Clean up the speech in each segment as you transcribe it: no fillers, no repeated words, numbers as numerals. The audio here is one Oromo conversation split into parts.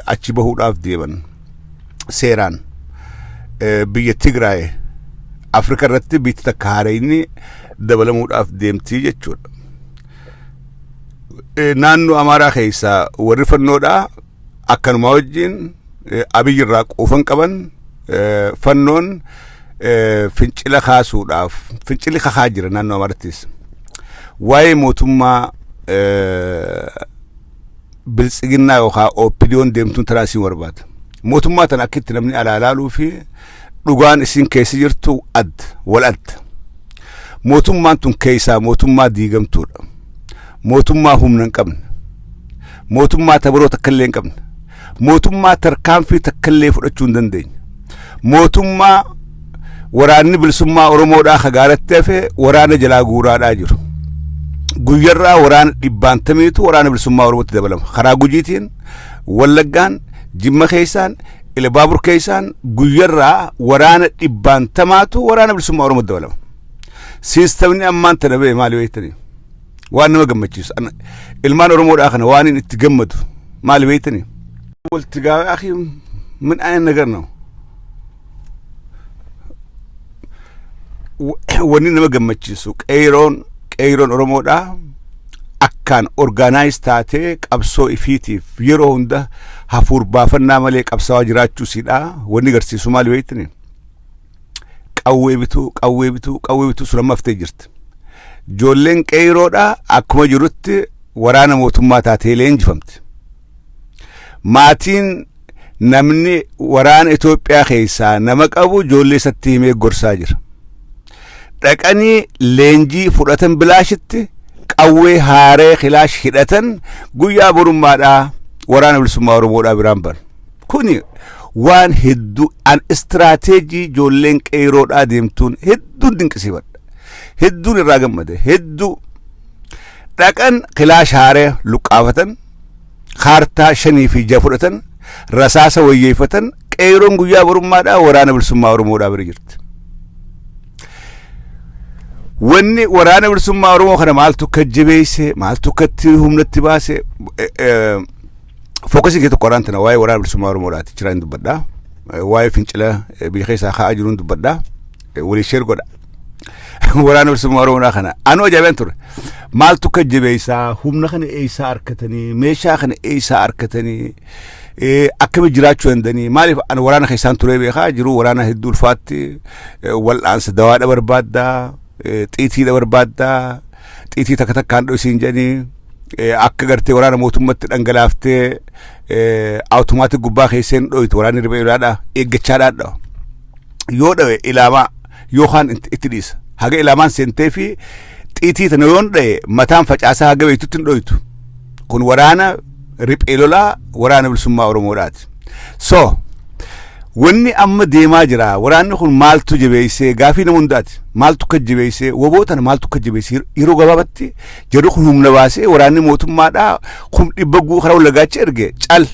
achi bahuudhaaf deeman seeraan biyya Tigraay Afrika irratti biyya takka haarayni dabalamuudhaaf deemtii jechuudha. Naannoo Amaaraa keessa warri fannoodhaa akkanuma wajjin Abiyyi irraa quufan qaban fannoon fincila kaasuudhaaf fincilli kakaa jira naannoo Amaarattis waa'ee mootummaa biltsiginnaa yookaan OPDO'n deemtuun tanaasiin barbaada. Mootummaa tana akka itti namni alaalaaluu fi dhugaan isin keessa jirtu wal adda. Mootummaan tun keessaa mootummaa diigamtuudha. Mootummaa humna hin qabne. Mootummaa tabaroo takkallee hin qabne. Mootummaa tarkaanfii takkallee fudhachuu hin dandeenye. Mootummaa waraanni bilisummaa Oromoodhaa hagaaratti hafe waraana jalaa guuraadhaa jiru. Guyyarraa waraana 100tu waraana bilisummaa Oromootti dabalama. Karaa Gujiitiin, Wallaggaan, Jimma keessaan, Ilbaabur keessaan guyyarraa waraana 100tu waraana bilisummaa Oromootti dabalama. Siistamni ammaan tana ba'e maali beektanii? Waan nama gammachiisu. Ilmaan Oromoodhaa kana waan itti gammadu maali beektanii? Walti gaawee akhi min ayaan nagar ነው wanni nama gammachiisu qeeroon Oromoodhaa akkaan organize taatee qabsoo ifiitiif yeroo hunda hafuur baafannaa malee qabsaawaa jiraachuu siidhaa wanni garsiisu maali beektanii? Qawwee bituu sun haftee jirti. Ijoolleen qeeroodhaa akkuma jirutti waraana mootummaa taatee leenjifamti. Maatiin namni waraana Itoophiyaa keessaa nama qabu ijoollee isatti himee gorsaa jira. Dhaqanii leenjii fudhatan bilaashitti qawwee haaree kilaash hidhatan guyyaa borummaadhaa waraana bilisummaa Oromoodhaa biraan banu. Kuni waan hedduu an istirateejii ijoolleen qeeroodhaa deemtuun hedduun dinqisiifadha. Hedduun irraa gammade. Hedduu dhaqan kilaash haaree luqqaafatan, kaartaa 5 fi 6 fudhatan, rasaasa wayyeeffatan qeeroon guyyaa borummaadhaa waraana bilisummaa Oromoodhaa bira jirti. Wanni waraana bilisummaa Oromoo kana maaltu kajjabeesse maaltu katti humnatti baase fookasii keessatti qoraan tana waa'ee waraana bilisummaa Oromoodhaati jiraan dubbadhaa. Waa'ee fincila biyya keessaa ka'aa jiruun dubbadhaa. Walii sheer godha. Waraana bilisummaa Oromoodhaa kana anoo ajaa'ibaan ture. Maaltu kajjabeessaa humna kana eessaa harkatanii meeshaa kana eessaa harkatanii akkami jiraachuu dandanii maaliif an waraana keessaan turee beekaa jiru waraana hedduu ulfaatti wal'aansa dawaadha barbaaddaa. Xiitiidha barbaaddaa xiitii takka takkaan dho'isiin jedhanii akka gartee waraana mootummatti dhangalaaftee awutomaatik gubbaa keesseen dho'itu waraanni ribeeydhaadha eeggachaadhaadha yoo dhawe ilaamaa yookaan itti dhiisa haga ilaamaan seentee fi xiitii tana yoon dhaye mataan facaasaa haga beektutti hin dho'itu kun waraana ripheelolaa waraana bilisummaa Oromoodhaati. So wanni amma deemaa jira waraanni kun maaltu jabeessee gaafii nama hundaati maaltu kajjabeessee wobootana maaltu kajjabeessee yeroo gabaabatti jedhu kun humna baasee waraanni mootummaadhaa kun dhibba guu karaa lagaachi erge cal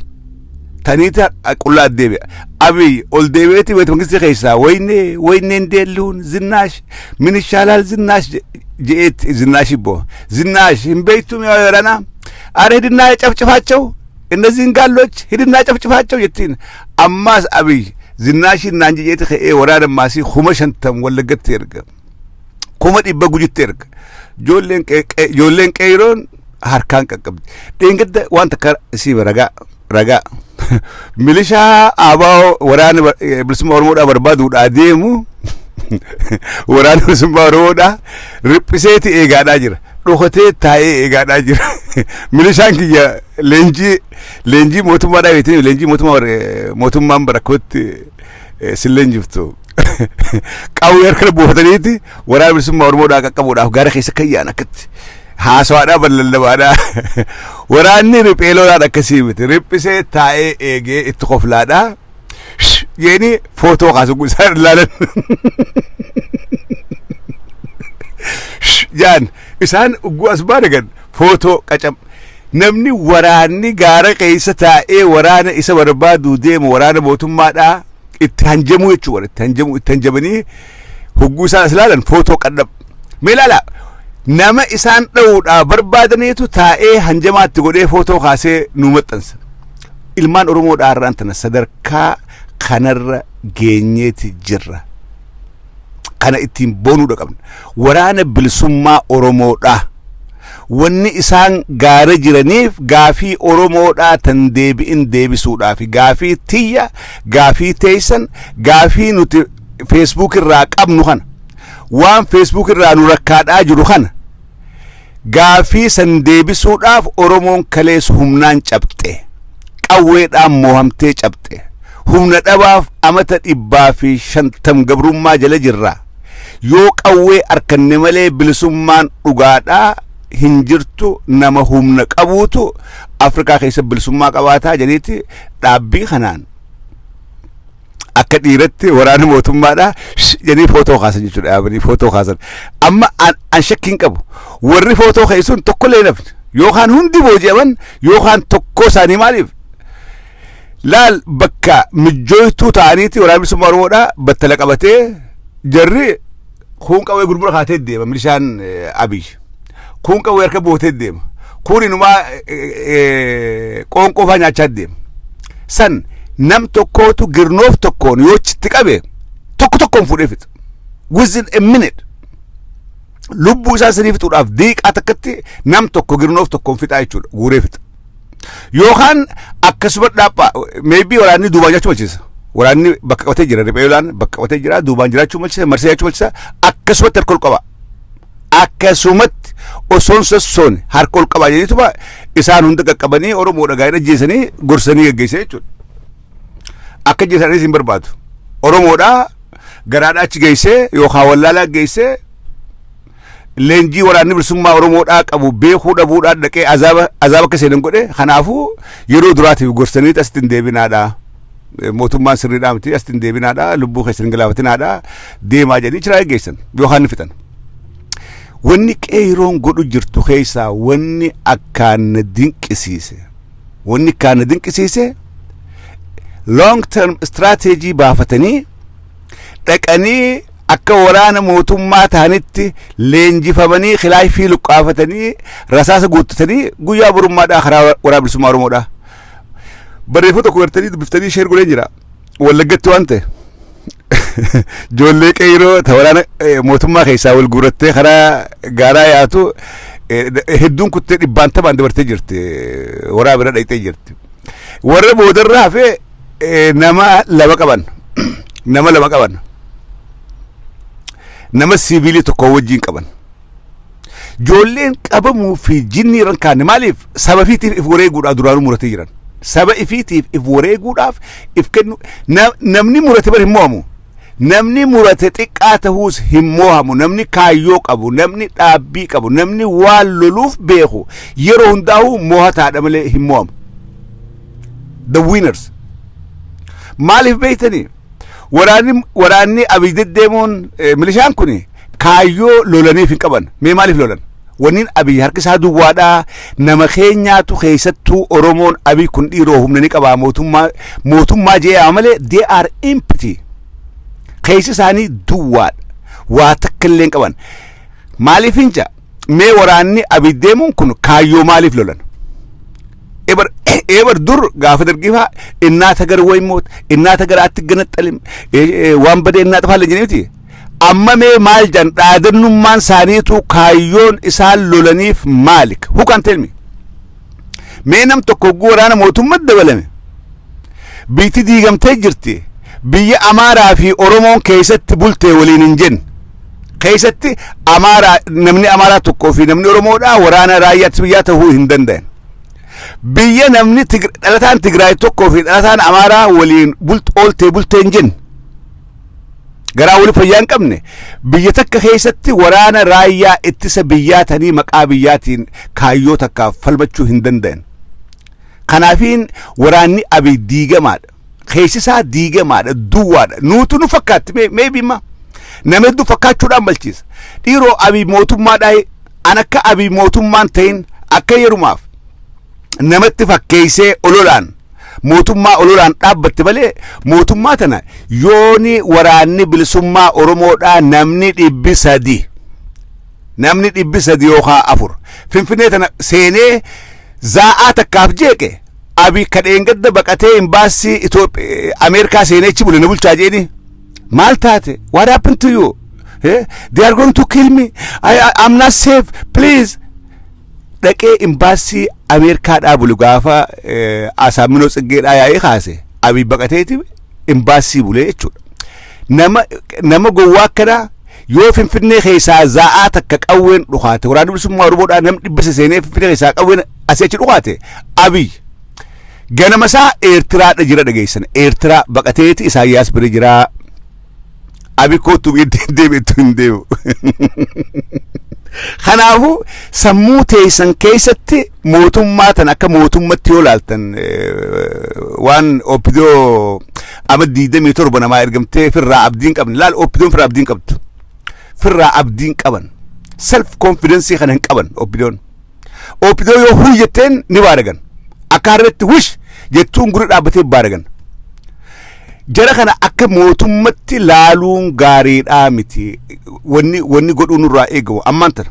taniita qullaa deebi'a Abiy ol deebi'eeti beet mangistii keessaa wayneen deelluun zinnaash min shaalaal zinnaash je'eet zinnaash boo zinnaash hin beektu miyaa waraana አረ ሂድና ጨፍጭፋቸው እነዚህን ጋሎች ሂድና ጨፍጭፋቸው የቲን አማስ አብይ ዝናሽና እንጂየት ከኤ ወራደ ማሲ ሁመሸንተም ወለገት ይርገ ኮመዲ በጉጅት ይርገ ጆሌን ቀይሮን harkaan qaqqabdi dheengedda wanta kar si raga milisha abaa waraana bilisummaa Oromoodhaa barbaaduudhaa deemu waraana bilisummaa Oromoodhaa riphiseeti eegaadhaa jira dhokatee taa'ee eegaadhaa jira milishaan kiyya leenjii mootummaadhaa beektanii leenjii mootummaan barakootti silleenjiftu qawwee harka buufataniiti waraana bilisummaa Oromoodhaa qaqqabuudhaaf gaara keessa kayyaan akkatti haaswaadhaa ballallabaadhaa waraanni ripheeloodhaan akkasii miti riphisee taa'ee eegee itti qoflaadhaa yeeni footoo kaasu isaan ilaalan jaan isaan ugguu as baadagan footoo qacam namni waraanni gaara keessa taa'ee waraana isa barbaadu deemu waraana mootummaadhaa itti hanjamuu jechuudha itti hanjamanii ugguu isaan as ilaalan footoo qadhab meelaala nama isaan dhawuudhaa barbaadaniitu taa'ee hanjamaatti godhee footoo kaasee nu maxxansa ilmaan Oromoodhaa irraan tana sadarkaa kanarra geenyeeti jirra. Kana ittiin boonuudha qabna. Waraana bilisummaa Oromoodhaa. Wanni isaan gaara jiraniif gaafii Oromoodhaa tan deebi'in deebisuudhaaf gaafii tiyya, gaafii teessan, gaafii nuti Facebook irraa qabnu kana. Waan Facebook irraa nu rakkaadhaa jiru kana. Gaafii san deebisuudhaaf Oromoon kalees humnaan cabxe. Qawweedhaan moohamtee cabxe. Humna dhabaaf amata 150 gabrummaa jala jirra. Yoo qawwee arkanne malee bilisummaan dhugaadhaa hin jirtu nama humna qabuutu Afrikaa keessa bilisummaa qabaataa jedhaniiti dhaabbii kanaan akka dhiiratti waraana mootummaadhaa jedhanii footoo kaasan jechuudha. Dhaabanii footoo kaasan. Amma an shakkiin qabu warri footoo kaasuun tokkollee nafni yookaan hundi booji'aman yookaan tokko isaanii maaliif laal bakka mijjooytuu ta'aniiti waraana bilisummaa Oromoodhaa battala qabatee jarri kun qawwee gurgura kaatee deema milishaan Abiy. Kun qawwee harka bootee deema. Kun inumaa qoonqoo faa nyaachaa deema. San nam tokkootu girnoof tokkoon yoo chitti qabe tokkoon fuudhee fixa. Within a minute. Lubbuu isaa sanii fixuudhaaf deeqaa takkatti nam tokko girnoof tokkoon fixaa jechuudha. Guuree fixa. Yookaan akkasuma dhaabaa maybe waraanni duubaan jiraachuu malchiisa. Waraanni bakka qotee jira. Riphee yoolaan bakka qotee jira. Duubaan jiraachuu malchiisa. Marsee jiraachuu malchiisa. Akkasumatti harka ol qaba. Akkasumatti osoon sossoon harka ol qabaa jedhituba isaan hunda qaqqabanii Oromoodha gaa'ela jeesanii gorsanii geggeessa jechuudha. Akka jeesanii hin barbaadu. Oromoodha garaadhaa achi geessee yookaan wallaalaa geessee leenjii waraanni bilisummaa Oromoodhaa qabu beekuu dhabuudhaan dhaqee azaaba akka seenan godhe kanaafuu yeroo duraatiif gorsanii asitti hin deebinaadha. Mootummaan sirriidhaa miti asitti hin deebinaadha. Lubbuu keessan hin galaafatinaadha. Deemaa jedhanii chiraa geggeessan yookaan ni fixan. Wanni qeeroon godhu jirtu keessaa wanni akkaan na dinqisiise long term strategy baafatanii dhaqanii akka waraana mootummaa ta'anitti leenjifamanii khilaafii luqqaafatanii rasaasa guuttatanii guyyaa borummaadhaa karaa waraana bilisummaa Oromoodhaa. Barreeffama tokko gartanii dubbiftanii sheer godheen jira. Wallaggatti waan ta'e. Ijoollee qeeroo waraana mootummaa keessaa wal guurattee karaa gaaraa yaatu hedduun kuttee 100 dabartee jirti. Waraana bira dhaqxee jirti. Warra boodarraa hafee nama lama qaban. Nama siviilii tokko wajjin qaban. Ijoolleen qabamuu fi jinni rankaanne maaliif saba ifiitiif if wareeguudhaaf duraanuu muratee jiran. Saba ifiitiif if wareeguudhaaf if kennu namni murate bar hin mo'amu. Namni murate xiqqaa ta'uus hin mo'amu. Namni kaayyoo qabu, namni dhaabbii qabu, namni waan loluuf beeku yeroo hundaa'u mo'ataadha malee hin mo'amu. The winners. Maaliif beektanii? Waraanni Abiy deddeemoon milishaan kuni kaayyoo lolaniif hin qaban. Mee maaliif lolan? Wanni Abiy harki isaa duwwaadhaa nama keenyaatu keessattuu Oromoon Abiy kun dhiiroo humna ni qabaa mootummaa jee'aa malee they are empty. Keessi isaanii duwwaadha. Waa takka illee hin qaban. Maaliif hinja? Mee waraanni Abiy deemuun kun kaayyoo maaliif lolan? Eber dur gaafa dargiifaa innaata gara waymoot innaata gara atti ganaxalim waan badee innaata faalle jedhaniiti. Amma mee maal jan dhaadannummaan isaaniitu kaayyoon isaan lolaniif maalik? Who can tell me? Mee nam tokko waraana mootummaa dabalame biitti diigamtee jirti. Biyya Amaaraa fi Oromoon keessatti bultee waliin hin jenne. Keessatti namni Amaaraa tokkoo fi namni Oromoodhaa waraana raayyaatti biyyaa ta'uu hin danda'an. Biyya namni dhalataan Tigraay tokkoo fi dhalataan Amaaraa waliin ooltee bultee hin jenne. Garaa wali fayyaa hin qabne biyya takka keessatti waraana raayyaa ittisa biyyaa tanii maqaa biyyaatiin kaayyoo takkaaf falmachuu hin danda'an. Kanaafiin waraanni Abiy diigamaadha. Keessisaa diigamaadha. Duwwaadha. Nuutu nu fakkaatti maybe nama hedduu fakkaachuudhaan malchiisa. Dhiiroo Abiy mootummaadhaa an akka Abiy mootummaan ta'in akka yerumaaf namatti fakkeessee ololaan mootummaa ololaan dhaabbatte malee mootummaa tana yooni waraanni bilisummaa Oromoodhaa namni 300 yookaan 4 Finfinnee tana seenee zaa'aa takkaaf jeeqe abi kadeen gadda baqatee imbaasii Amerikaa seeneechi bule na bulchaa jeeni maal taate what happened to you they are going to kill me I'm not safe please dhaqee imbaasii Amerikaa dhaa bulu gaafa Asaaminoo Tsiggeedhaa yaa'ee kaase abi baqateeti imbaasii bulee jechuudha nama gowwaa akkanaa yoo Finfinnee keessaa zaa'aa takka qawween dhukaate waraana bilisummaa Oromoodhaa nam dhibbise seenee Finfinnee keessaa qawween asii achi dhukaate abi ganama isaa Eertiraadha jira dhageessan Eertiraa baqateeti Isaayyaas bira jira abi kootu deebi'etu hin deemu kanaafu sammuu teessan keessatti mootummaa tan akka mootummatti yoo laaltan waan Oppidoo ama 27 namaa ergamtee firraa abdiin qabne laal Oppidoon firraa abdiin qabdu firraa abdiin qaban self confidence kana hin qaban Oppidoo yoo huyyateen ni baaragan akka harreetti wish jettuun guri dhaabbatee baaragan jara kana akka mootummatti laaluun gaariidhaa miti wanni godhuun irraa eegamu ammaan tana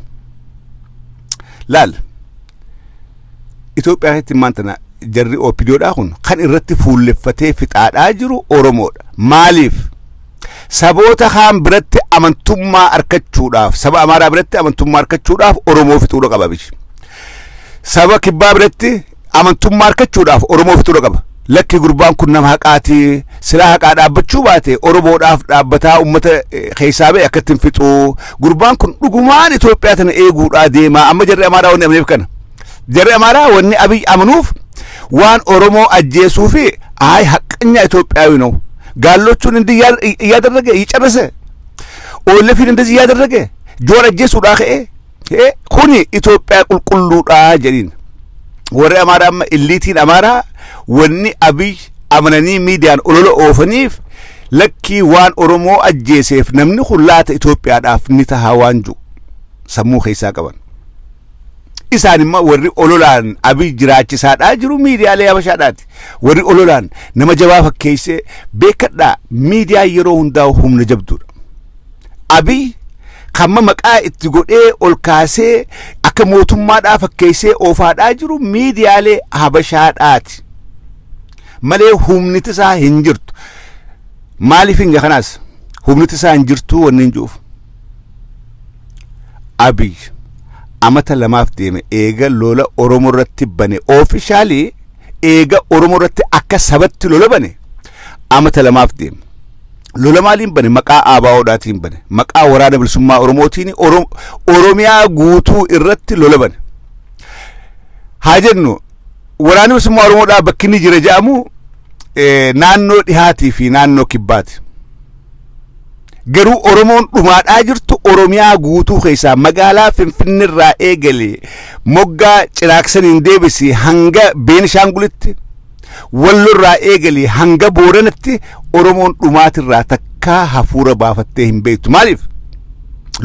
laal Itoophiyaatti ammaan tana jarri Oppidoodhaa kun kan irratti fuulleffatee fixaadhaa jiru Oromoodha maaliif saboota kaan biratti amantummaa argachuudhaaf saba Amaaraa biratti amantummaa argachuudhaaf Oromoo fixuudha qaba bichi saba Kibbaa biratti amantummaa argachuudhaaf Oromoo fixuudha qaba lakki gurbaan kun nama haqaati silaa haqaa dhaabbachuu baate Oromoodhaaf dhaabbataa ummata keessaa ba'e akkattiin fixuu gurbaan kun dhugumaan Itoophiyaa tana eeguudhaa deemaa amma jarri Amaaraa wanni amaneef kana jarri Amaaraa wanni Abiy amanuuf waan Oromoo ajjeesuu fi haqqanya Itoophiyaዊ ነው ጋሎቹን እንዲህ እያደረገ ይጨረሰ ኦለፊን እንደዚህ እያደረገ ጆር አጀሱዳ ኩኒ ኢትዮጵያ ቁልቁሉዳ ጀዲን ወረ አማራም ኢሊቲን አማራ ወኒ አብይ አምነኒ ሚዲያን ኦሎሎ ኦፈኒፍ ለኪ ዋን ኦሮሞ አጀሴፍ ነምን ሁላት ኢትዮጵያ ዳፍ ንተሃዋንጁ ሰሙ ኸይሳ ቀበን ኢሳንማ ወሪ ኦሎላን አብይ ጅራቺሳዳ ጅሩ ሚዲያ ላይ ያበሻዳት ወሪ ኦሎላን ነመጀባ ፈከይሴ ቤከዳ ሚዲያ የሮ ሁንዳው ሁም ነጀብዱ አብይ ከመ መቃ እትጎዴ ኦልካሴ አከሞቱማዳ ፈከይሴ ኦፋዳ ጅሩ ሚዲያ ላይ ሀበሻዳት መሌ ሁምኒትሳ hinjirtu ማሊፊን ገኸናስ ሁምኒትሳ hinjirtu ወንንጁፍ አብይ amata lamaaf deeme eega lola Oromoo irratti bane officially eega Oromoo irratti akka sabatti lola bane amata lamaaf deeme lola maaliin bane maqaa ABO'dhaatiin bane maqaa waraana bilisummaa Oromootiin Oromiyaa guutuu irratti lola bane haa jennu waraana bilisummaa Oromoodhaa bakki inni jira jedhamu naannoo dhihaatii fi naannoo kibbaati garuu Oromoon dhumaadhaa jirtu Oromiyaa guutuu keessaa magaalaa Finfinneerraa eegalee moggaa Cinaaqsaniin deebisi hanga Beenishaangulitti Wallorraa eegalee hanga Booranatti Oromoon dhumaatirraa takkaa hafuura baafattee hin beektu maaliif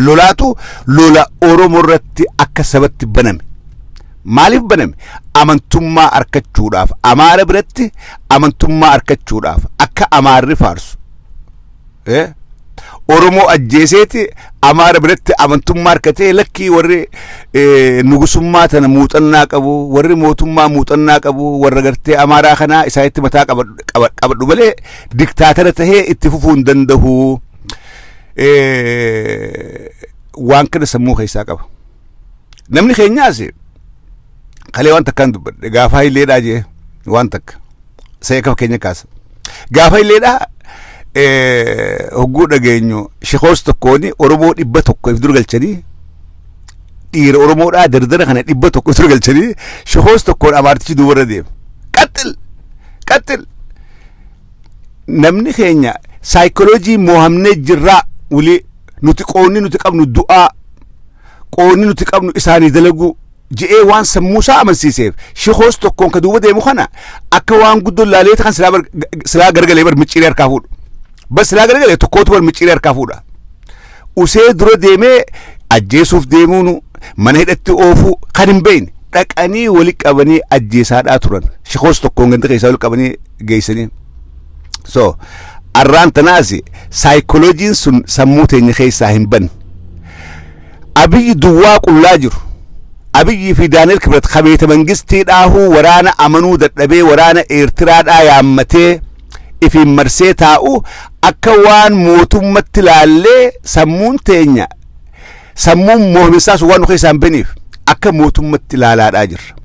lolaatu lola Oromoo irratti akka sabatti baname maaliif baname amantummaa argachuudhaaf Amaara biratti amantummaa argachuudhaaf akka Amaarri faarsu Oromoo ajjeeseeti Amaara biratti amantummaa argatee lakki warri nugusummaa tana muuxannaa qabu warri mootummaa muuxannaa qabu warra gartee Amaaraa kana isaanitti mataa qabadhu malee diktaatara tahee itti fufuu hin danda'u waan kana sammuu keessaa qaba namni keenyaas kalee waan takkaan dubbadhe gaafa illeedhaa jee waan takka seeka keenya kaasa gaafa illeedhaa hogguu dhageenyu shikoos tokkooni Oromoo 100 if dur galchanii dhiira Oromoodhaa dardara kana 100 if dur galchanii shikoos tokkoon Amaartichi duubarra deema qaxxil namni keenya saayikooloojii moohamnee jirraa wuli nuti qoonni nuti qabnu du'aa qoonni nuti qabnu isaanii dalagu je'ee waan sammuusaa amansiiseef shikoos tokkoon ka duuba deemu kana akka waan guddoon laaleeta kan silaa gargalee bar micciiree harkaa fuudhu bas silaa gargalee tokkootu bar micciiree harkaa fuudha usee dura deemee ajjeesuuf deemuunu mana hidhatti oofuu kan hin beekne dhaqanii wali qabanii ajjeesaadhaa turan shikoos tokkoon ganda keessaa wali qabanii geessanii so arraan tanaasi saayikooloojiin sun sammuu teenya keessaa hin banne abiyyi duwwaa qullaa jiru abiyyi fi daaneel kibrat kabeeta mangistiidhaahu waraana amanuu dadhabee waraana eertiraadhaa yaammatee ifiin marsee taa'u akka waan mootummatti laallee sammuun teenya sammuun moohimisaas waan nuka isaan beniif akka mootummatti laalaadhaa jirra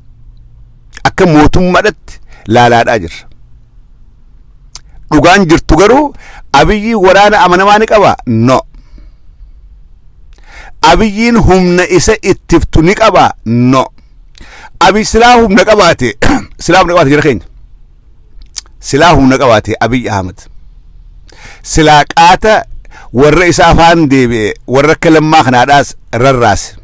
akka mootummaadhatti laalaadhaa jirra dhugaan jirtu garuu abiyyi waraana amanamaa ni qaba no abiyyiin humna isa ittiftu ni qaba no abi silaa humna qabaate jira keenya silaa humna qabaate Abiy Ahmed silaa qaata warra isa afaan deebi'e warra kalammaa kanaadhaas rarraase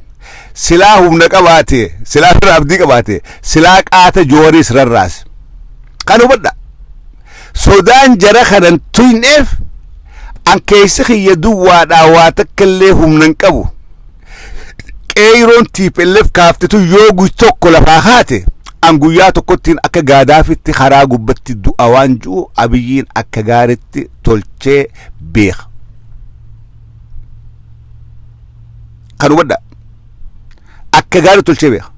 silaa humna qabaate silaa abdii qabaate silaa qaata jooris rarraase kan hubadha sodaan jara kanan tuyneef an keessa kiyya duwwaadhaa waa takkallee humnan qabu qeeyiroon TPLF kaaftetu yoo guy tokko lafaa haate an guyyaa tokkottiin akka gaadaafitti karaa gubbatti du'a waan jiru Abiyyiin akka gaaritti tolchee beeka kan hubadha akka gaari tolchee beeka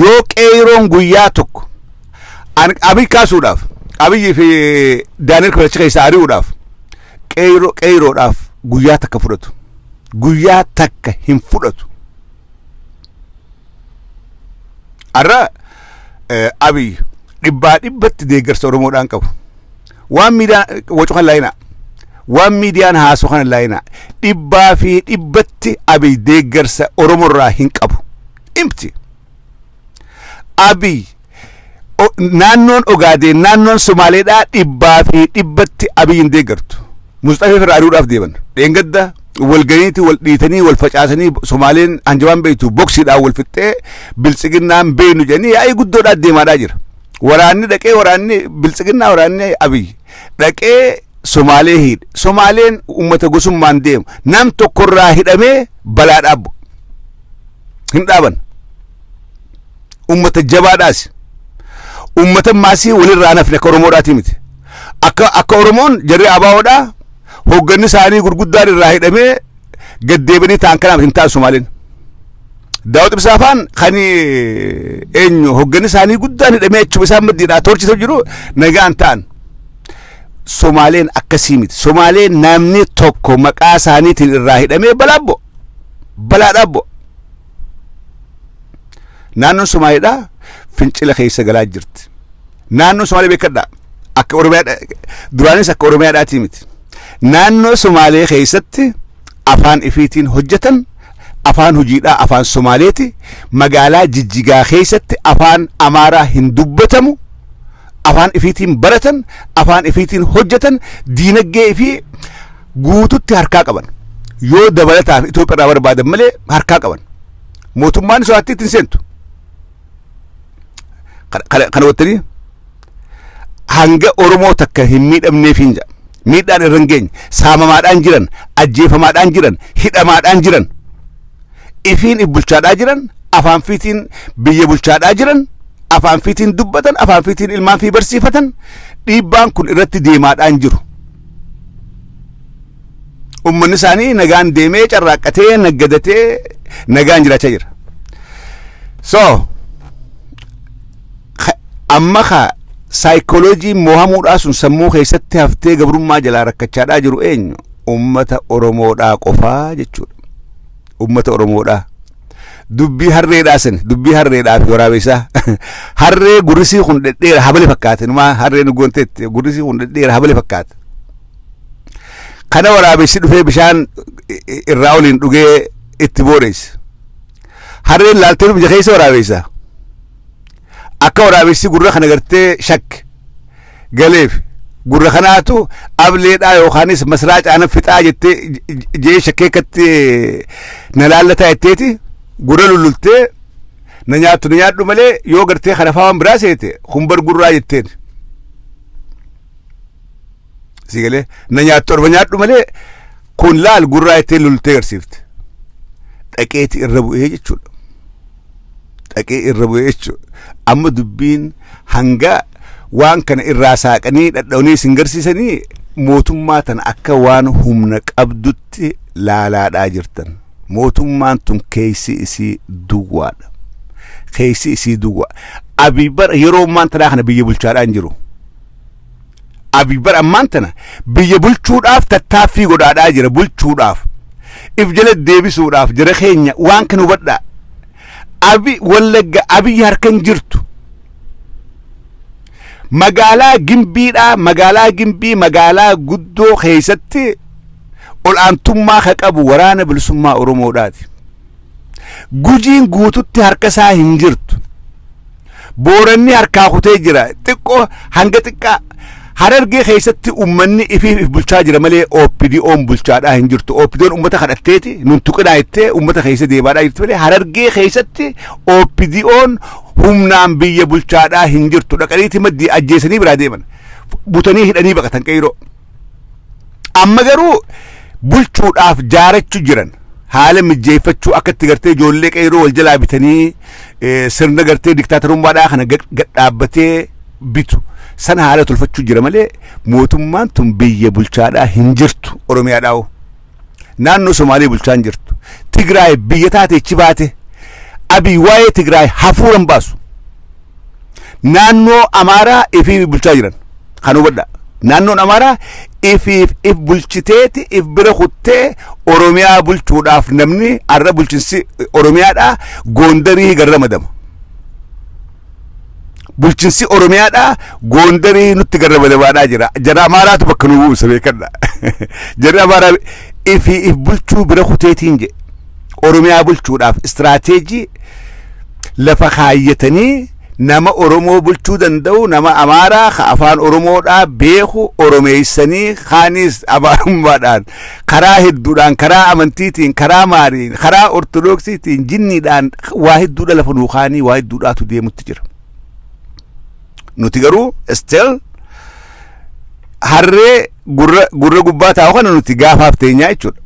yoo qeeyiroon guyyaa tokko an Abiy kaasuudhaaf Abiyyi fi Daaneel Kibrat keessa ari'uudhaaf qeeyiroodhaaf guyyaa takka fudhatu guyyaa takka hin fudhatu arra Abiy dhibbatti deeggarsa Oromoodhaan qabu waan miidiyaan wacu kan laayina waan miidiyaan haasoo kan laayina dhibbatti Abiy deeggarsa Oromoorraa hin qabu imti Abiy naannoon Ogaadeen naannoon Somaaleedhaa dhibbatti Abiy hin deeggartu Mustafaa firraa ari'uudhaaf deeman dheengadda walganiiti wal dhiitanii wal facaasanii Somaaleen hanjabaan beeytu boksiidhaan wal fixxee biltsiginnaan beeynu jedhanii yaa'ii guddoodhaan deemaadhaa jira waraanni dhaqee waraanni biltsiginnaa waraanni Abiy dhaqee Somaalee hidhe Somaaleen ummata gosummaan deemu nam tokkorraa hidhamee balaa dhaabbu hin dhaaban ummata jabaadhaas ummata maasii walirraa nafne akka Oromoodhaati miti akka Oromoon jarri abaawoodhaa hogganni isaanii gurguddaan irraa hidhamee gaddeebanii ta'an kanaaf hin taa'u Somaaleen Daawud Ibsaafaan kan eenyu hogganni isaanii guddaan hidhamee achuma isaan maddiidhaa torchisa jiru nagaan ta'an Somaaleen akkasii miti Somaaleen namni tokko maqaa isaaniitiin irraa hidhamee balaa dhaabbo naannoon Somaaleedhaa fincila keessa galaa jirti naannoon Somaalee beekadhaa akka Oromiyaa duraanis akka Oromiyaadhaatii miti naannoo Somaalee keessatti afaan ifiitiin hojjetan afaan hojiidhaa afaan Somaaleeti magaalaa Jijjigaa keessatti afaan Amaaraa hin dubbatamu afaan ifiitiin baratan afaan ifiitiin hojjetan diinagdee fi guututti harkaa qaban yoo dabalataaf Itoophiyaa barbaadan malee harkaa qaban mootummaan so'aatti ittiin seentu kana wattanii hanga Oromoo takka hin miidhamneef hin jedha miidhaan irra hin geenye saamamaadhaan jiran ajjeefamaadhaan jiran hidhamaadhaan jiran ifiin bulchaadhaa jiran afaan fiitiin biyya bulchaadhaa jiran afaan fiitiin dubbatan afaan fiitiin ilmaan fi barsiifatan dhiibbaan kun irratti deemaadhaan jiru ummanni isaanii nagaan deemee carraaqqatee naggadatee nagaan jiraachaa jira so amma saayikooloojii mohamuudhaa sun sammuu keessatti haftee gabrummaa jalaa rakkachaadhaa jiru eenyu ummata Oromoodhaa qofaa jechuudha ummata Oromoodhaa dubbii harreedhaa san dubbii harreedhaa fi waraabessaa harree gurisii kun dhedheera habale fakkaate numaa harreen goonteetti gurisii kun dhedheera habale fakkaate kana waraabessi dhufee bishaan irraa oliin dhugee itti booreessa harreen laaltee biyya keessa waraabessaa akka waraabessi gurra kana gartee shak galeef gurra kanaatu ableedhaa yookaanis masraa caana fixaa jettee jee shakkeekkatti na laallataa jetteeti gurra lullultee na nyaadhu malee yoo gartee kana faawwan biraa seete humbar gurraa jetteen si galee na nyaadhu malee kun laal gurraa jettee lullultee garsiifte dhaqeeti irra bu'ee jechuudha dhaqee irra bu'ee jechuudha amma dubbiin hanga waan kana irraa saaqanii dhadhawnii isin garsiisanii mootummaa tana akka waan humna qabdutti laalaadhaa jirtan mootummaan tun keessi isii duwwaadha keeysi isii duwwa abii bar yeroo ammaan tanaa kana biyya bulchaadhaan jiru abii bar ammaan tana biyya bulchuudhaaf tattaaffii godhaadhaa jira bulchuudhaaf if jala deebisuudhaaf jara keenya waan kan hubadhaa abi wallagga abii harkan jirtu magaalaa gimbiidhaa magaalaa gimbii magaalaa guddoo keessatti ol aantummaa ka qabu waraana bilisummaa oromoodhaati gujiin guututti harka isaa hin jirtu booranni harkaa kutee jira xiqqoo hanga xiqqaa harargee keessatti ummanni ifiif bulchaa jira malee OPDO'n bulchaadhaa hin jirtu OPDO'n ummata kadhatteeti nun tuqinaa jettee ummata keessa deebaadhaa jirtu malee harargee keessatti OPDO'n humnaan biyya bulchaadhaa hin jirtu dhaqaniiti maddii ajjeesanii biraa deeman butanii hidhanii baqatan qeyroo amma garuu bulchuudhaaf jaarachuu jiran haala mijeeffachuu akkatti gartee ijoollee qeyroo wal jalaa bitanii sirna gartee diktaatorummaadhaa kana gadhaabbatee bitu sana haala tolfachuu jira malee mootummaan tun biyya bulchaadhaa hin jirtu oromiyaadhaa naannoo somaalee bulchaan jirtu tigraay biyya taateechi baate abii waa'ee tigraay hafuuran baasu naannoo amaaraa ifii bulchaa jiran kan hubadha naannoon amaaraa if bulchiteeti if bira kuttee oromiyaa bulchuudhaaf namni arra bulchinsi oromiyaadhaa goondarii garra madama bulchinsi oromiyaadhaa goondarii nutti garra madamaadhaa jira jara amaaraatu bakka nu buusa beekadha jara amaaraa if bulchuu bira kuteetiin je oromiyaa bulchuudhaaf istirateejii lafa kaayyatanii nama oromoo bulchuu danda'u nama amaaraa ka afaan oromoodhaa beeku oromeessanii kaanis abaarummaadhaan karaa hedduudhaan karaa amantiitiin karaa maariin karaa ortodoksiitiin jinniidhaan waa hedduudha lafa nuukaanii waa hedduudhaatu deemutti jira nuti garuu still harree gurra gubbaa taa'u kana nuti gaafaaf teenyaa jechuudha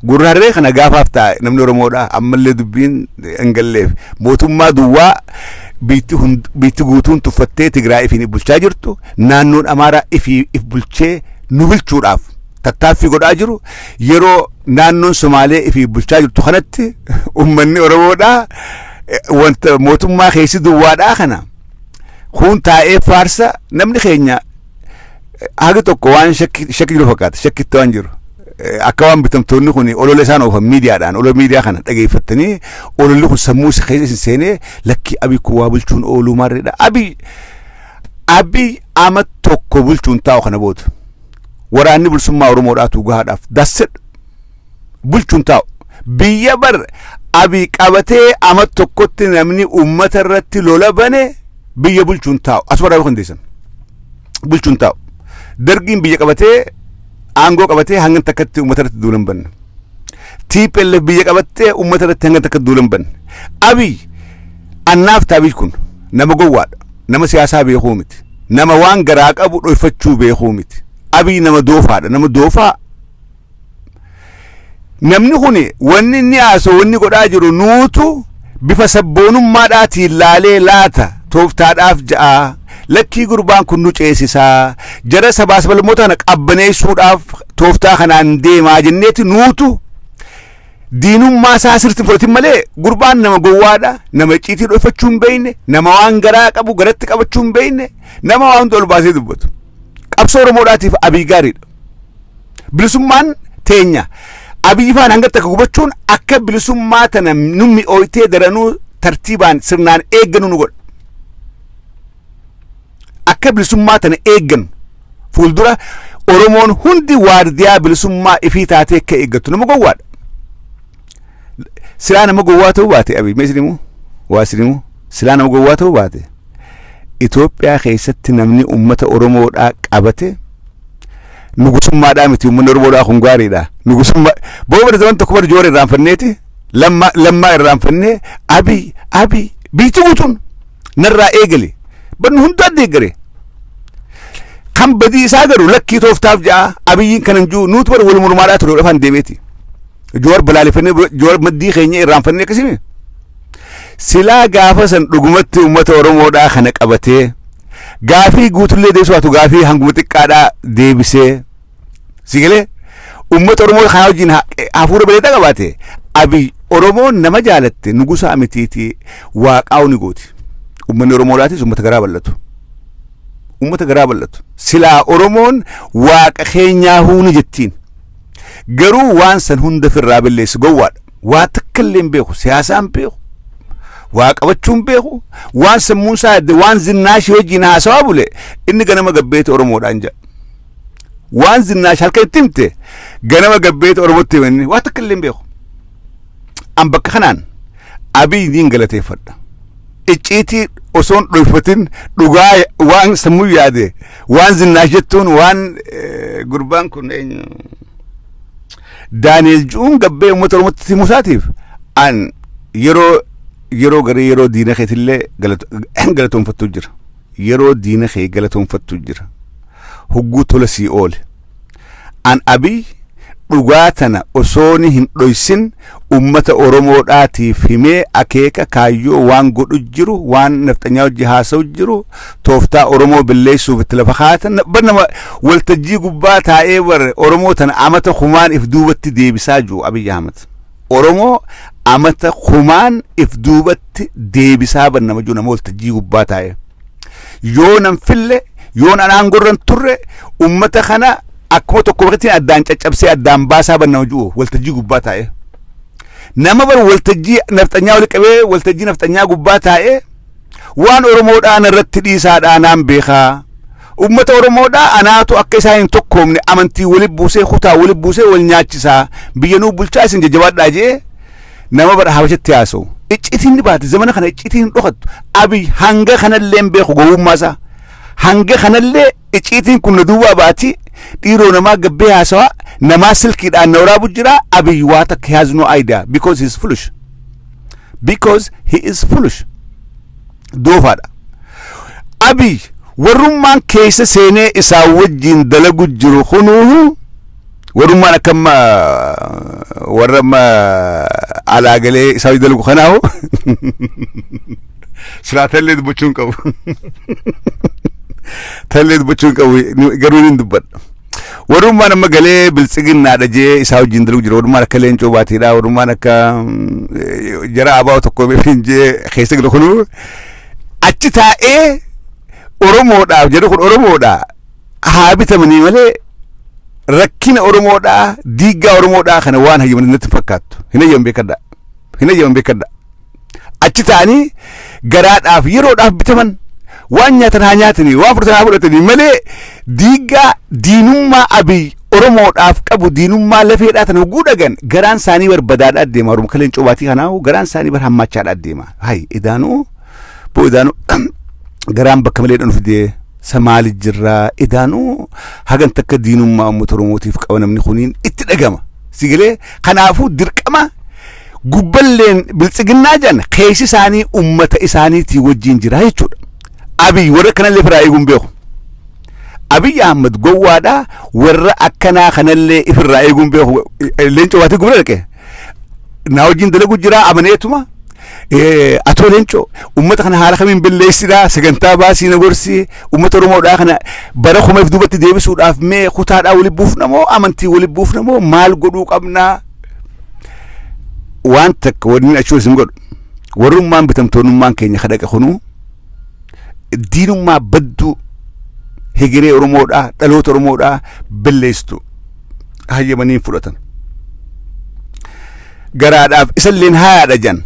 gurra harree kana gaafaaf taa'e namni oromoodhaa ammallee dubbiin hin galleef mootummaa duwwaa biitti guutuun tuffattee tigraay ifiin bulchaa jirtu naannoon amaaraa if bulchee nu bulchuudhaaf tattaaffii godhaa jiru yeroo naannoon somaalee ifi bulchaa jirtu kanatti ummanni oromoodhaa wanta mootummaa keessi duwwaadhaa kana kun taa'ee faarsa namni keenya haga tokko waan shakki jiru fakkaata shakkitti waan jiru akka waan bitamtoonni kun olola isaan oofan miidiyaadhaan olola miidiyaa kana dhageeffattanii ololli kun sammuu keessa seenee lakki abii kuwaa bulchuun ooluu maarreedha abii ama tokko bulchuun taa'u kana booda waraanni bilisummaa oromoodhaatu gahaadhaaf dassedha bulchuun taa'u biyya bar abii qabatee ama tokkotti namni ummata irratti lola bane biyya bulchuun taa'u asuma dhaabuu kan deessan bulchuun taa'u dargiin biyya qabatee aangoo qabatee hangan takkatti ummata irratti duulan banne TPLF biyya qabattee ummata irratti hangan takkatti duulan banne abii annaaf taabii kun nama gowwaadha nama siyaasaa beekuu miti nama waan garaa qabu dhoofachuu beekuu miti abii nama doofaadha nama doofaa namni kun wanni inni haasoo wanni godhaa jiru nuutu bifa sabboonummaadhaatiin laalee laata tooftaadhaaf ja'a lakkii gurbaan kun nu ceesisaa jara sabaas balmoota kana qabbaneessuudhaaf tooftaa kanaan deemaa jenneeti nuutu diinummaa isaa sirriitti fudhatin malee gurbaan nama gowwaadha nama icciitii dhoofachuu hin beekne nama waan garaa qabu garatti qabachuu hin beekne nama waan ol baasee dubbatu qabsoo oromoodhaatiif abii gaariidha bilisummaan teenya abii faan hanga takka gubachuun akka bilisummaa tana nu mi'ooytee daranuu tartiibaan sirnaan eegganu nu godha akka bilisummaa tana eegganu fuuldura oromoon hundi waardiyaa bilisummaa ifii taatee akka eeggattu nama gowwaadha silaa nama gowwaa ta'uu baate abii meesinimu waasinimu silaa nama gowwaa ta'uu baate Itoophiyaa keessatti namni ummata oromoodhaa qabate nugusummaadhaa miti uummanni oromoodhaa kun gaariidha nugusummaa booba zaman tokko bar joora irraanfanneeti lammaa irraanfannee abii biitti guutuun narraa eegale bannu hundaa deeggare kan badii isaa garuu lakkii tooftaaf ja'a abiyyiin kanan juu nuutu bar wal mormaadhaa ture dhafaan deemeeti joor balaaleffannee joor maddii keenya irraanfannee akkasimi silaa gaafa san dhugumatti ummata oromoodhaa kana qabatee gaafii guutullee deebisuwaatu gaafii hanguma xiqqaadhaa deebisee sigalee ummata oromoo kana wajjin hafuura bareedaa qabaate abii Oromoon nama jaalatte nugusa amitiiti waaqaa'u ni gooti. Uummanni Oromoodhaatis uummata garaa bal'atu. Uummata garaa bal'atu. Silaa Oromoon waaqa keenyaa huuni jettiin. Garuu waan san hunda firraa balleessi gowwaadha. Waa takkallee hin beeku. Siyaasaan beeku. Waa qabachuun beeku. Waan sammuun isaa waan zinnaashi wajjin haasawaa bule inni ganama gabbeete Oromoodhaan jedha. Waan zinnaashi halkan itti himte ganama gabbeete Oromootti himanni waa takkallee hin beeku. An bakka kanaan Abiy niin galateeffadha. Icciitii osoon dhoyfatin dhugaa waan sammuu yaade waan zinnaash jettuun waan gurbaan kun Daani'el Juun gabbee uummata Oromootti himuusaatiif an yeroo garee yeroo diina keetillee galatoonfattu jira. Yeroo diina kee galatoonfattu jira. Hugguu tola sii oole. An Abiy dhugaa tana osooni hin dhoysin ummata Oromoodhaatiif himee akeeka kaayyoo waan godhu jiru waan nafxanyaa hojii haasa'u jiru tooftaa Oromoo billeessuuf itti lafa kaatan nama waltajjii gubbaa taa'ee bare Oromoo tana amata kumaan if duubatti deebisaa jiru Abiy Ahmed. Oromoo amata kumaan if duubatti deebisaa nama jiru nama waltajjii gubbaa taa'ee yoo nan fille yoo nan aangorran turre ummata kana akkuma tokko bakka addaan caccabsee addaan baasaa nama jiru waltajjii gubbaa taa'ee. Nama bar waltajjii nafxanyaa wali qabee waltajjii nafxanyaa gubbaa taa'ee waan Oromoodhaan irratti dhiisaadhaan beekaa. Ummata Oromoodhaa anaatu akka isaan hin tokkoomne amantii wali buusee kutaa wali buusee wal nyaachisaa biyya nuu bulchaa isin jajjabaadhaa jee nama bara habashatti haasa'u. Icciitiin ni baate zamana kana icciitiin dhokattu. Abiy hanga kanallee hin beeku gowwummaasaa. Hanga kanallee icciitiin kun na duubaa baati dhiiroo namaa gabbee haasawaa namaa silkiidhaan na waraabu jira. Abiy waa takka he has no idea because he is foolish. Because he is foolish. Doofaadha. Abiy warrummaan keessa seenee isaa wajjin dalagu jiru kunuuhu warrummaan akkamma warramma alaagalee isaa dalagu kanaahu siraatallee dubbachuun qabu. Tallee dubbachuun qabu garuu hin dubbadha. Warrummaan amma galee biltsiginnaadha jee isaa wajjin dalagu jira. Warrummaan akka leencoo baatiidha. Warrummaan akka jara abaa tokko beekin jee keessa galu kunu achi taa'ee Oromoodhaaf jedhu kun Oromoodhaa haa bitamanii malee rakkina Oromoodhaa diiggaa Oromoodhaa kana waan hayyaman natti fakkaattu. Hin hayyaman beekadha. Hin hayyaman beekadha. Achi taa'anii garaadhaaf yeroodhaaf bitaman waan nyaatan haa nyaatanii waan fudhatan haa fudhatanii malee diiggaa diinummaa Abiy Oromoodhaaf qabu diinummaa lafeedhaa tana hoguu dhagan garaan isaanii barbadaadhaa adeema. Oromoo kaleen cobaatii kanaahu garaan isaanii bar hammachaadhaa adeema. Hay idaanuu boo idaanuu garaan bakka malee dhan fidee samaali jirraa idaanuu hagan takka diinummaa uummata Oromootiif qaba namni kuniin itti dhagama. Sigalee kanaafuu dirqama gubballeen biltsiginnaa jan keessi isaanii ummata isaaniitii wajjin jira jechuudha. Abiy warra kanallee firaa eeguun beeku. Abiy Ahmed gowwaadhaa warra akkanaa kanallee ifirraa eeguun beeku. Leencoo waatii gubra dhaqe naa wajjin dalagu jira amaneetuma. Atoo leencoo ummata kana haala kamiin balleessidhaa sagantaa baasii na gorsii ummata Oromoodhaa kana bara kumaaf duubatti deebisuudhaaf mee kutaadhaa wali buufnamoo amantii wali buufnamoo maal godhuu qabnaa waan takka wanni achuu isin godhu warrummaan bitamtoonnummaan keenya kadhaqa kunuu diinummaa badduu hegeree Oromoodhaa dhaloota Oromoodhaa balleessitu hayyamanii fudhatan garaadhaaf isalleen hayaadha jan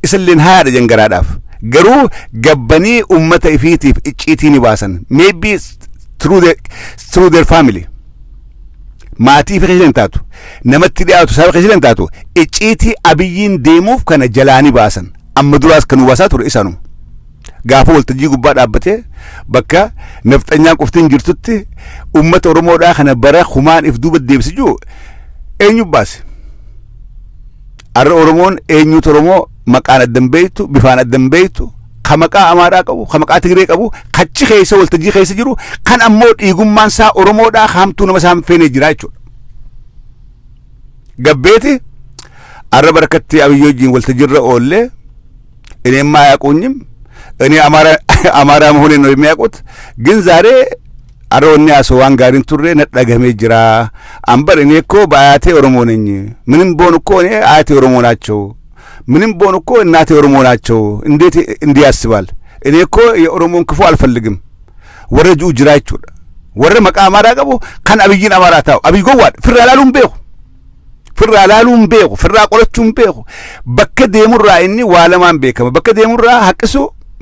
isalleen hayaadha jan garaadhaaf garuu gabbanii ummata ifiitiif icciitii ni baasan maybe through their family maatii fi keessa taatu namatti dhiyaatu saaba keessa taatu icciitii Abiyyiin deemuuf kana jalaani baasan amma duraas kan baasaa ture isaanuma gaafa waltajjii gubbaa dhaabbatee bakka nafxanyaan qoftiin jirtutti ummata Oromoodhaa kana bara kumaan if duuba deebisee jiru eenyu baase arra Oromoon eenyutu Oromoo maqaan addan beektu bifaan addan beektu ka maqaa Amaaraa qabu ka maqaa Tigree qabu kachi keessa waltajjii keessa jiru kan ammoo dhiigummaan isaa Oromoodhaa hamtuu nama isaan feenee jira jechuudha. Gabbeeti arra barakatti Abiy wajjin waltajjiirra oolle እኔም አያውቁኝም እኔ አማራ መሆኔን ነው የሚያውቁት ግን ዛሬ aroonni asowaan gaarin turre na dhagame jira ambar እኔ እኮ በአያቴ ኦሮሞ ነኝ ምንም ቦን እኮ እኔ አያቴ ኦሮሞ ናቸው ምንም ቦን እኮ እናቴ ኦሮሞ ናቸው እንዴት እንዲህ ያስባል እኔ እኮ የኦሮሞን ክፉ አልፈልግም ወረጁ ጅራይቹ ወረ መቃማራ ቀቦ ካን አብይን አማራታው አብይ ጎዋድ ፍራላሉም ቤሁ ፍራ ቆለቹም ቤሁ በከ ደሙራ እኒ ዋለማን ቤከመ በከ ደሙራ ሐቅሱ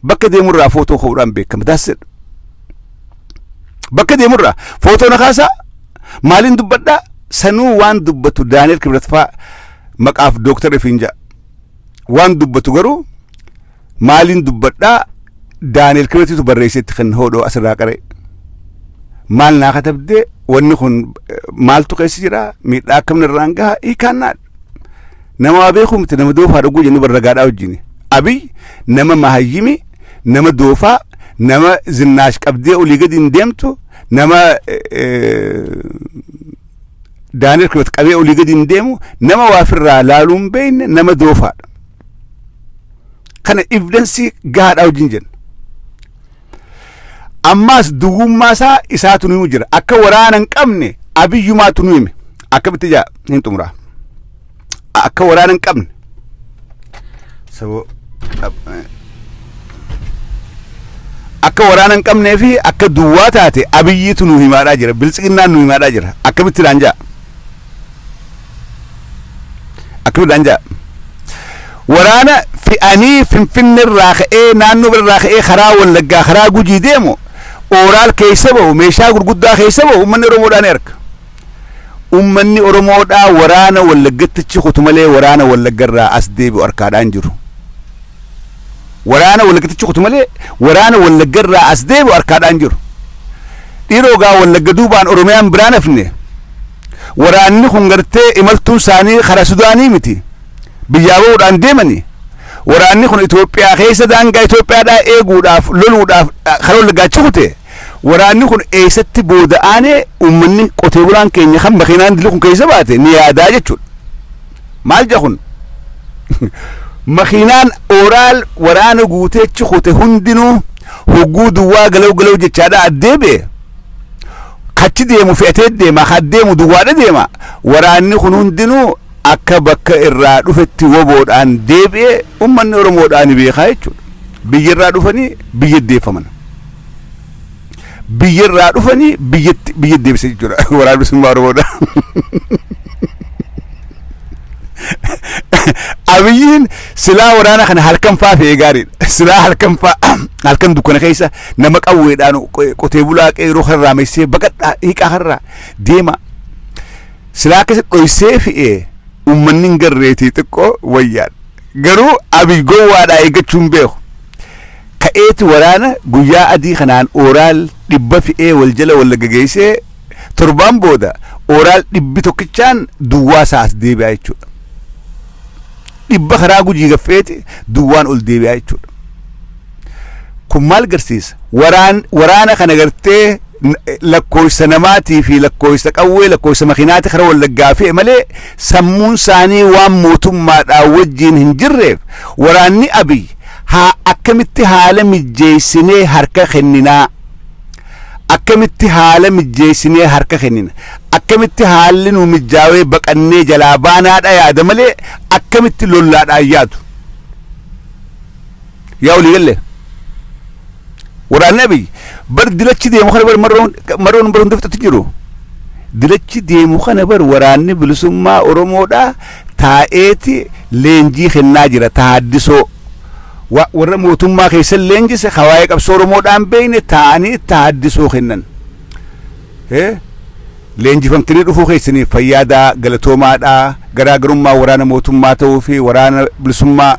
በከ ደሙራ ፎቶ ሆራን ቤከመ ዳስል በከ ደሙራ ፎቶ ነካሳ ማሊን ዱበዳ ሰኑ ዋን ዱበቱ ዳንኤል ክብረትፋ መቃፍ ዶክተር ፍንጃ ዋን ዱበቱ ገሩ ማሊን ዱበዳ ዳንኤል ክብረቲቱ በረይሰት ኸን ሆዶ አስራ ቀረ ማልና ከተብደ ወንኹን ማልቱ ከሲራ ሚዳ ከምነ ራንጋ ይካናል ነማ ቤኹም ተነም ዶፋ ደጉ ጀኑ በረጋዳው ጂኒ አብይ ነማ ማሃይሚ ነማ ዶፋ ነማ ዝናሽ ቀብዴው ሊገድ እንደምቱ ነማ ዳንኤል ክብረት ቀቤው ሊገድ እንደሙ ነማ ዋፍራ ላሉም በይን ነማ ዶፋ ከነ ኤቪደንሲ ጋዳው ጂንጀን አማስ ዱጉማሳ ኢሳቱ ነው ጅራ አከ ወራነን ቀምኔ አብዩማቱ ነው ይም አከ ብትጃ እንጥምራ አከ ወራነን ቀምኔ ሰው አከ ወራነን ቀምኔ ፊ አከ ዱዋታቴ አብይቱ ነው ይማዳ ጅራ ብልጽግና ነው ይማዳ ጅራ አከ ብትላንጃ አከ ብትላንጃ ወራነ في أني فين الراخئ نانو بالراخئ خرا ولا خرا جوجي ديمو أورال كيسبه ومشا قرقودا كيسبه ومن رمودا نيرك ومني رمودا ورانا ولا قتتش ختملي ورانا ولا جرا أسدي بأركاد أنجرو ورانا ولا قتتش ختملي ورانا ولا جرا أسدي بأركاد أنجرو إيروغا ولا قدوبان أروميان برانا فني وراني خنجرتي إملتو ساني خرا سوداني متي بيجابو دان ديمني waraanni kun Itoophiyaa keessa daangaa Itoophiyaadhaa eeguudhaaf loluudhaaf karoora lagaachifute waraanni kun eessatti booda'aane ummanni qotee bulaan keenya kan makiinaan dilli kun keessa baate ni yaadaa jechuudha maal jahun makiinaan ooraal waraana guuteechi qote hundinuu hogguu duwwaa galaw jechaadha addeebe kachi deemu fe'atee deema haddeemu duwwaadha deema waraanni kun hundinuu akka bakka irraa dhufetti woboodhaan deebi'e ummanni oromoodhaan beekaa jechuudha biyyirraa dhufanii biyya deeffaman biyyirraa dhufanii biyya deebise jechuudha waraana bilisummaa oromoodha abiyyiin silaa waraana kana halkan faa fe'ee gaariidha silaa halkan dukkana keessa nama qawweedhaan qotee bulaa qeeroo harraa meessee baqadhaa hiiqaa harraa deema silaa keessatti dhoysee fe'ee ummanni garreeti xiqqoo wayyaan garuu abiy gowwaadhaa eeggachuun beeku ka'eeti waraana guyyaa adii kanaan ooraal dhibba fe'ee wal jala wal gaggeessee torbaan booda ooraal dhibbi tokkichaan duwwaa isaas deebi'aa jechuudha dhibba karaa gujii gaffeeti duwwaan ol deebi'aa jechuudha kun maal garsiisa waraana kana gartee lakkoofsa namaatii fi lakkoofsa qawwee lakkoofsa makiinaati karaa wallaggaa fe'e malee sammuun isaanii waan mootummaadhaa wajjiin hin jirreef waraanni abiy haa akkamitti haala mijjeessinee harka kenninaa akkamitti haala mijjeessinee harka kennina akkamitti haalli nu mijjaawee baqannee jalaa baanaadha yaada malee akkamitti lollaadhaan yaadu yaa olii galle waraanni abiy bar dilachi deemu kana bar maroon bar hundafta tijiru dilachi deemu kana bar waraanni bilisummaa oromoodha taa'eeti leenjii kennaa jira tahaaddisoo warra mootummaa keessa leenjise hawaayee qabsoo oromoodhaan beeyne taa'anii tahaaddisoo kennan leenjifamtanii dhufuu keessanii fayyaadaa galatoomaadhaa garaagarummaa waraana mootummaa ta'uu fi waraana bilisummaa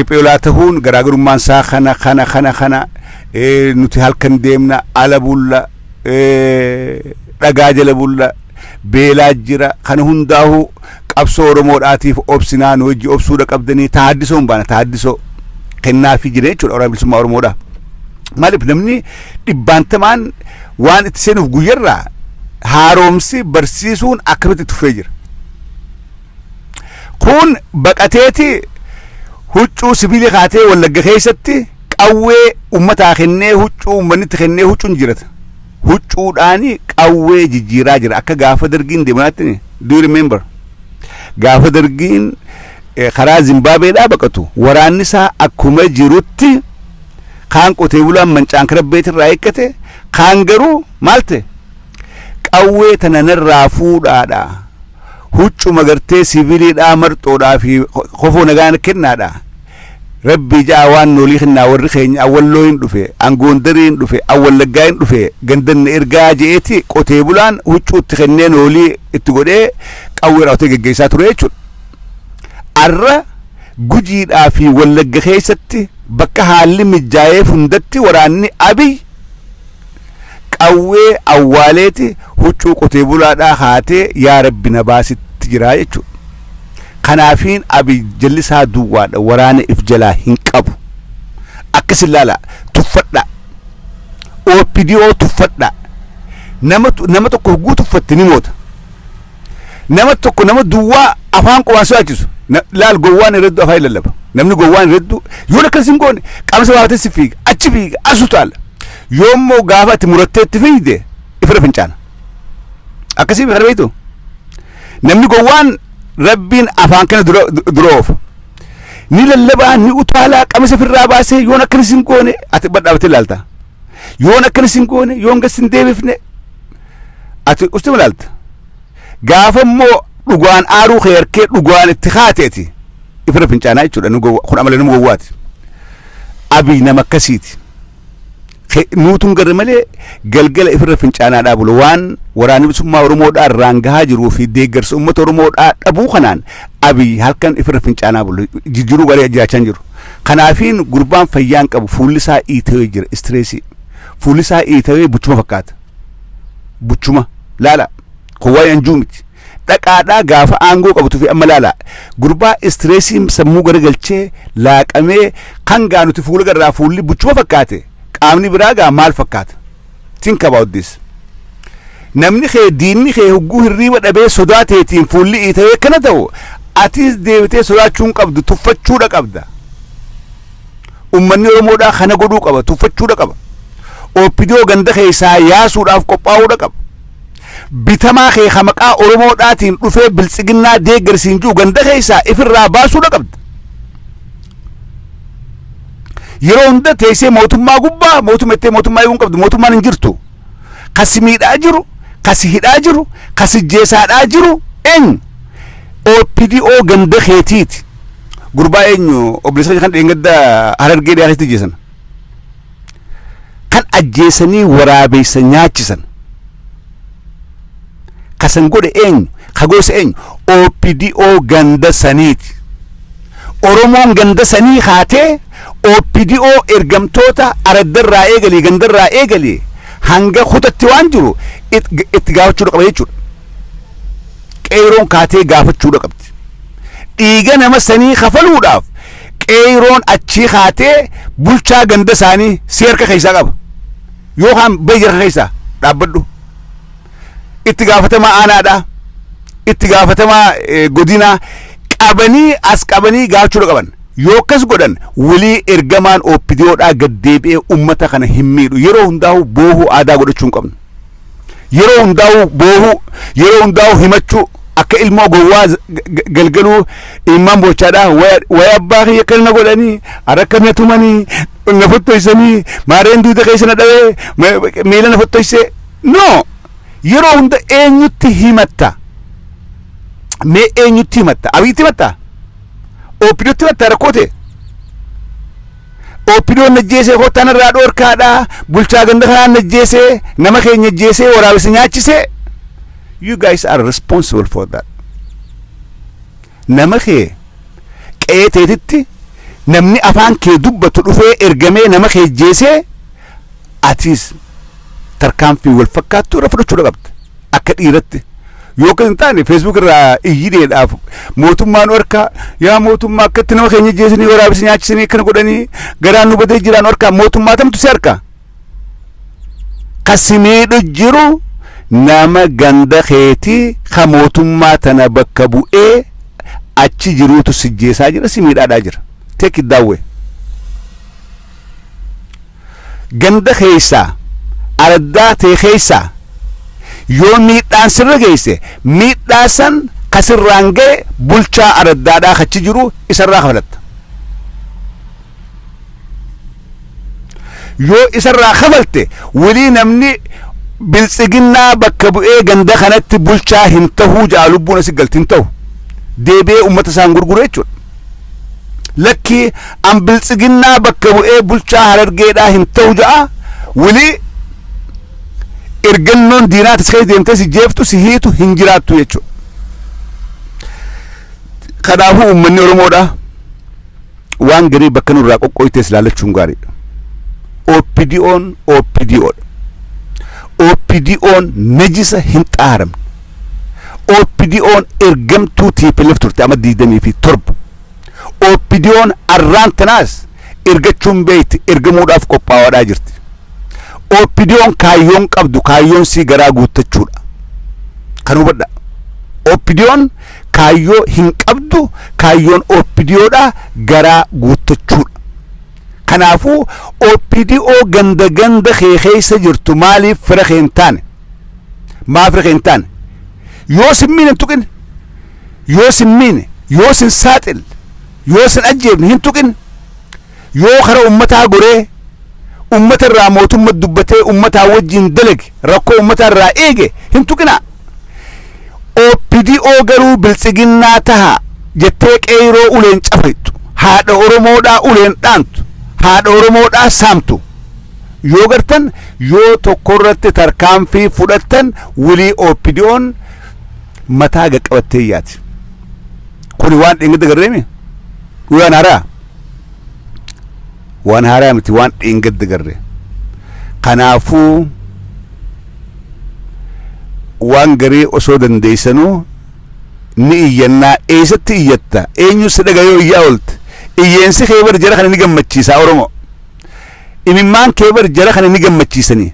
riphee ta'uun garaagarummaan isaa kana nuti halkan deemna ala bulla dhagaa jala bulla beelaa jira kana hundaahu qabsoo oromoodhaatiif obsinaa nu hojii obsuudha qabdanii taaddisoon baana taaddisoo kennaafi jira jechuudha waraana bilisummaa oromoodha maaliif namni dhibbaantamaan waan itti seenuuf guyyarraa haaromsi barsiisuun akkamitti tufee jira kun baqateeti huccuu sibiilii kaatee wallagga keessatti qawwee ummataa kennee huccuu ummannitti kennee huccuun jirata huccuudhaani qawwee jijjiiraa jira akka gaafa dargiin deemanaatti. Do you remember gaafa dargiin karaa Zimbaabeedhaa baqatu waraanni isaa akkuma jirutti kaan qotee bulaan mancaan karabbeetirraa eeggate kaan garuu maalte qawwee tananirraa fuudhaadha huccuma gartee siviiliidhaa marxoodhaa fi kofoo nagaan kennaadha. Rabbi jaa waan nolii kennaa warri keenya awwalloo hin dhufe angoondarii hin dhufe awwallaggaa hin dhufe gandanna ergaa je'eeti qotee bulaan huccuutti kennee nolii itti godhee qawwee raawwatee geggeessaa ture jechuudha. Arra gujiidhaa fi wallagga keessatti bakka haalli mijaa'ee hundatti waraanni Abiy qawwee awwaaleeti huccuu qotee bulaadhaa haatee yaa Rabbi na baasitti jira jechuudha. Kanaafiin Abiy jallisaa duwwaadha waraana if jalaa hin qabu. Akkas ilaala tuffadha OPDO tuffadha nama tokko huguu tuffatte ni moota. Nama tokko nama duwwaa afaan qubaan so'aachisu laal gowwaan irraddu afaan lallaba namni gowwaan irraddu yoo akkas hin goone qaamsa baatee si fiiga achi fiiga asu taala yoommoo gaafa itti murattee itti fiigde ifira fincaana akkasii kana beektu namni gowwaan Rabbiin afaan kana dura oofa ni lallabaa ni utaalaa qaamsa firraa baasee yoon akkas hin goone ati badhaabatee laalta yoon akkas hin goone yoon gas hin deebifne ati ustuma laalta gaafa immoo dhugaan aaruu kheerkee dhugaan itti haateeti ifira fincaanaa jechuudha kun amala nama gowwaati. Abiy nama akkasiiti nuutun garre malee galgala ifira fincaanaadhaa bulu waan waraanni bilisummaa Oromoodhaa irraan gahaa jiruu fi deeggarsa uummata Oromoodhaa dhabuu kanaan Abiy halkan ifira fincaanaa bulu jijjiiruu garee jiraachaa jiru. Kanaafiin gurbaan fayyaan qabu fuulli isaa iitawee jira istireesii fuulli isaa iitawee buchuma fakkaata buchuma laala kowwaa yanjuu miti. Dhaqaadhaa gaafa aangoo qabatu fi amma laala gurbaa istireesii sammuu garagalchee laaqamee kan gaanuti fuula garraa fuulli buchuma fakkaate qaamni biraa gaa maal fakkaata. Think about this. Namni kee diinni kee hugguu hirriiba dhabee sodaateetiin fuulli iitawee kana ta'u atis deebitee sodaachuun qabdu tuffachuudha qabda. Uummanni Oromoodhaa kana godhuu qaba tuffachuudha qaba. OPDO ganda keessaa yaasuudhaaf qophaa'uudha qaba. Bitamaa kee hamaqaa Oromoodhaatiin dhufee biltsiginnaa deeggarsiin jiru ganda keessaa ifirraa baasuudha qabda. Yeroo hunda teessee mootummaa gubbaa mootummaa eeguun qabdu mootummaan hin jirtu. Kasi miidhaa jiru, kasi hidhaa jiru, kasi jeesaadhaa jiru eenyu OPDO ganda keetiiti. Gurbaa eenyu obboleessa kan dheengadda Harargee dhiyaatatti jeesan. Kan ajjeesanii waraabeessa nyaachisan. Kasan godhe eenyu kagosa eenyu OPDO ganda saniiti. Oromoon ganda sanii haatee OPDO ergamtoota araddarraa eegalee gandarraa eegalee hanga kutatti waan jiru itti gaafachuudha qaba jechuudha. Qeeroon kaatee gaafachuudha qabdi. Dhiiga nama sanii kafaluudhaaf qeeroon achii kaatee bulchaa ganda isaanii seerka keessaa qaba. Yookaan bayyarka keessaa dhaabbadhu. Itti gaafatamaa aanaadha. Itti gaafatamaa godinaa qabanii as qabanii gaafachuudha qaban. Yoo akkas godhan walii ergamaan OPDOdhaa gaddeebi'ee ummata kana hin miidhu. Yeroo hundaa'u boohuu aadaa godhachuu hin qabnu. Yeroo hundaa'u boohuu yeroo hundaa'u himachuu akka ilmoo gowwaa galgaluu ilmaan bochaadhaa waya abbaa kiyya kan na godhanii harka na tumanii na fottoysanii maareen duuda keessa na dhawee miila na fottoysee no. Yeroo hunda eenyutti himatta mee eenyutti himatta Abiyyitti himatta OPDOtti himatta rakkoote OPDO najjeesee kottaan irraa dhoorkaadhaa bulchaa ganda kanaan najjeesee nama keenya ajjeesee waraabessa nyaachisee. You guys are responsible for that. Nama kee qeeteetitti namni afaan kee dubbatu dhufee ergamee nama kee ajjeesee atis tarkaanfii wal fakkaattu irra fudhachuudha qabda akka dhiiratti. Yookaan hin taane Facebook irraa iyyideedhaaf mootummaan orka yaa mootummaa akkatti nama keenya ajjeesanii waraabessa nyaachisanii kana godhanii garaan nu badee jiraan orka mootummaa tamtu si harka. Kasimiidhu jiru nama ganda keetii ka mootummaa tana bakka bu'ee achi jiruutu sijjeesaa jira si miidhaadhaa jira. Take it that way. Ganda keessaa araddaa ta'e keessa yoo miidhaan sirra geesse miidhaa san kasirraan ga'e bulchaa araddaadhaa kachi jiru isarraa kafalatta. yoo isarraa kafalte walii namni biltsiginnaa bakka bu'ee ganda kanatti bulchaa hin ta'uu jaa lubbuun asi galti hin ta'u deebi'ee ummata isaan gurguru jechuudha. Lakkii an biltsiginnaa bakka bu'ee bulchaa Harargeedhaa hin ta'u jaa walii ergannoon diinaa taskee deemtee si jeeftu si hiitu hin jiraattu jechuudha. Kanaafuu uummanni Oromoodhaa waan garii bakka nurraa qoqqooytees ilaalachuun gaariidha. OPDO'n najisa hin xaaramne. OPDO'n ergamtuu TPLF turte amma 27. OPDO'n arraan tanaas ergachuun beekti ergamuudhaaf qophaa'aadhaa jirti. OPDO'n kaayyoon qabdu kaayyoon sii garaa guuttachuudha. Kan hubadha. OPDO'n kaayyoo hin qabdu kaayyoon OPDO'dhaa garaa guuttachuudha. Kanaafuu OPDO ganda keessa jirtu maaliif fira keen taane maaf fira keen taane yoo simmiin hin tuqin yoo simmiin yoo sin saaxil yoo sin ajjeefne hin tuqin yoo kara ummataa goree ummata irraa mootummaa dubbatee ummataa wajjin dalage rakkoo ummataa irraa eege hin tuqina. OPDO garuu biltsiginnaa taha jettee qeyroo uleen cafaytu haadha Oromoodhaa uleen dhaantu haadha Oromoodhaa saamtu yoo gartan yoo tokkorratti tarkaanfii fudhattan walii OPDO'n mataa qabattee yaati. Kuni waan dhingidda garreemi waan haaraa miti waan dhingidda garree. Kanaafuu waan garii osoo dandeessanuu ni iyyannaa eessatti iyyatta eenyu si dhagayoo iyyaa oolte. Iyyeensi keebar jara kana ni gammachiisa Oromoo. Imimmaan keebar jara kana ni gammachiisanii.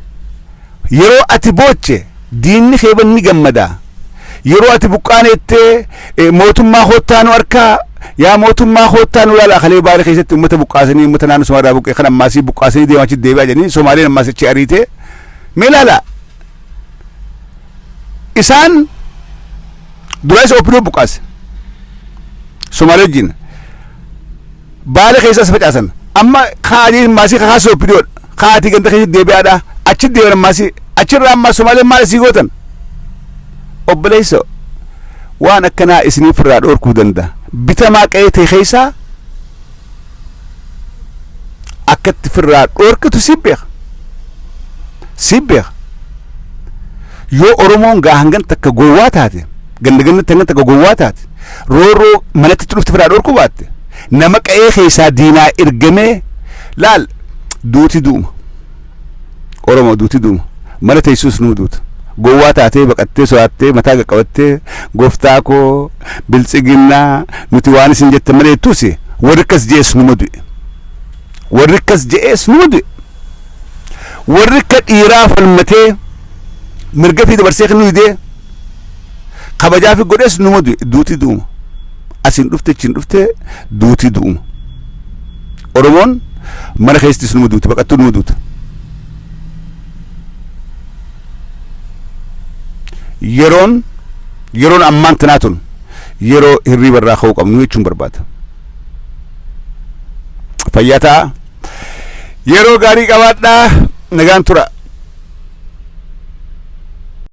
Yeroo ati booche diinni keebar ni gammada. Yeroo ati buqqaanettee mootummaa hoottaanu harkaa yaa mootummaa hoottaanu laala kalee baarii keessatti uummata buqqaasanii uummata naannoo Somaaliyaa buqqee kan ammaasii buqqaasanii deemaa achi deebi'aa jedhanii Somaaliin ammaas achi ariitee mee laala. Isaan duraas OPDO buqqaase Somaaliyaa wajjin. Baala keessa as facaasan amma kaadii maasii kaasoo OPDO kaati ganda keessa deebi'aadha achi deebi'an maasii achirraa amma Somaaliyaa maal sii gootan obboleessa waan akkanaa isiniif irraa dhorkuu danda'a bitamaa qe'ee ta'e keessaa akkatti firraa dhorkitu si beeka yoo Oromoon hangan takka gowwaa taate ganda takka gowwaa taate rooroo manatti dhufte firraa dhorkuu baatte. Nama qe'ee keessaa diinaa ergamee laal duuti duuma Oromoo duuti duuma mana teessuus nuu duuta gowwaa taatee baqattee so'attee mataa qaqqabattee gooftaa koo biltsiginnaa nuti waan isin jette maleettuus warri akkas jees numa du'e warri akkas jees numa du'e warri akka dhiiraa falmatee mirga fi dabarsee kan nuyi kabajaa fi godhees numa du'e duuti duuma. Asin dhufte chin dhufte duuti du'uma. Oromoon mana keessattis numa duuti baqattuu numa duuta. Yeroon ammaan tanaa tun yeroo hirriiba irraa ka'uu qabnu jechuun barbaada. Fayyaa ta'a. Yeroo gaarii qabaadhaa nagaan tura.